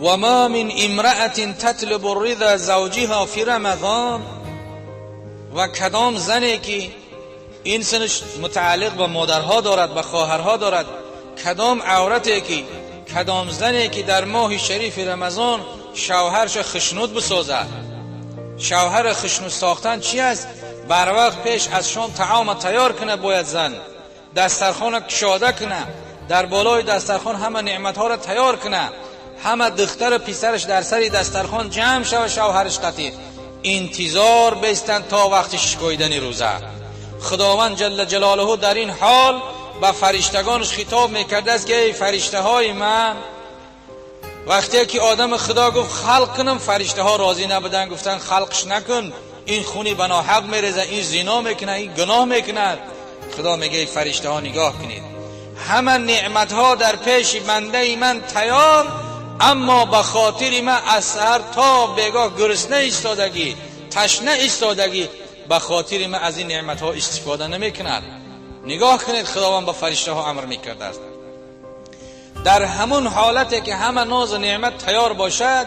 و ما من امرأة تطلب رضا زوجها فی رمضان، و کدام زنی که این سنش متعلق به مادرها دارد، به خواهرها دارد، کدام عورتی که کدام زنی که در ماه شریف رمضان شوهرش خشنود بسازد. شوهر خشنود ساختن چی است؟ بر وقت پیش از شام طعام تیار کنه، باید زن دسترخوان کشاده کنه، در بالای دسترخوان همه نعمتها را تیار کنه، همه دختر پسرش در سر دسترخوان جمع شود، شوهرش قطعی انتظار بیستند تا وقت شکایدن روزه. خداوند جل جلاله در این حال به فرشتگانش خطاب میکرده است که ای فرشته های من، وقتی که آدم خدا گفت خلق کنم، فرشته ها راضی نبودن، گفتن خلقش نکن، این خونی بنا حق میریزه، این زنا میکنه، این گناه میکنه. خدا میگه ای فرشته ها نگاه کنید، همه نعمت ها در پیش بنده من تیار، اما به خاطر من از سحر تا بیگاه گرسنه ایستادگی، تشنه ایستادگی، به خاطر من از این نعمت ها استفاده نمیکند. نگاه کنید، خداوند به فرشته ها امر میکرده است در همون حالتی که همه ناز و نعمت تیار باشد،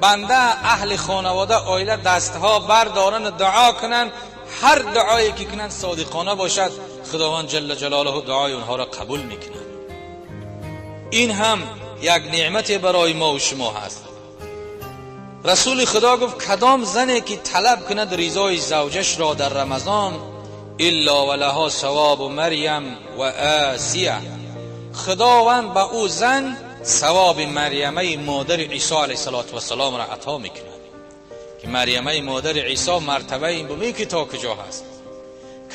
بنده اهل خانواده عائله دستها بردارن، دعا کنن، هر دعایی که کنن صادقانه باشد، خداوند جل جلاله دعای اونها را قبول میکنه. این هم یک نعمت برای ما و شما هست. رسول خدا گفت کدام زنی که طلب کند رضای زوجش را در رمضان، الا ولها ثواب مریم و آسیه، خداوند به او زن ثواب مریمه مادر عیسی علیه السلام را عطا میکند. که مریمه مادر عیسی مرتبه این بومی که تا کجا هست.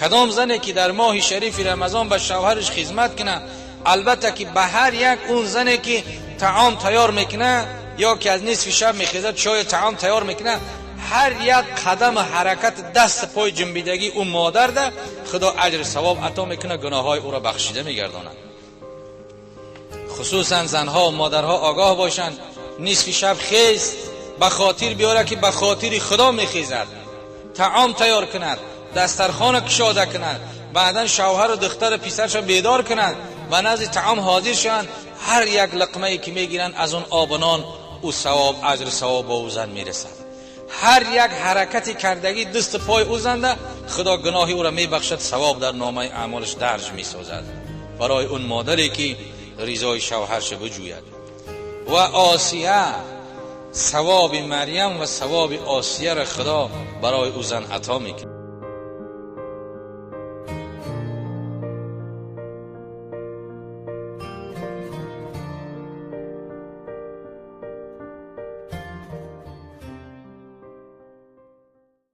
کدام زنی که در ماه شریف رمضان به شوهرش خدمت کنه، البته که به هر یک اون زنی که طعام تیار میکنه یا که از نصف شب میخیزد چای طعام تیار میکنه، هر یک قدم حرکت دست پای جنبیدگی اون مادر ده خدا اجر ثواب عطا میکنه، گناههای او را بخشیده میگرداند. خصوصا زنها و مادرها آگاه باشند، نصف شب خیز به خاطر بیاره که به خاطر خدا میخیزد، طعام تیار کند، دسترخوان کشاده کند، بعدا شوهر و دختر پسرش بیدار کند و نزد طعام حاضر شوند. هر یک لقمه ای که میگیرن از اون آبنان او ثواب اجر ثواب با او زن میرسد. هر یک حرکتی کردگی دست پای او زنده خدا گناهی او را میبخشد، ثواب در نامه اعمالش درج میسازد برای اون مادری که رضای شوهرش بجوید. و آسیه، ثواب مریم و ثواب آسیه را خدا برای او زن عطا میکنه.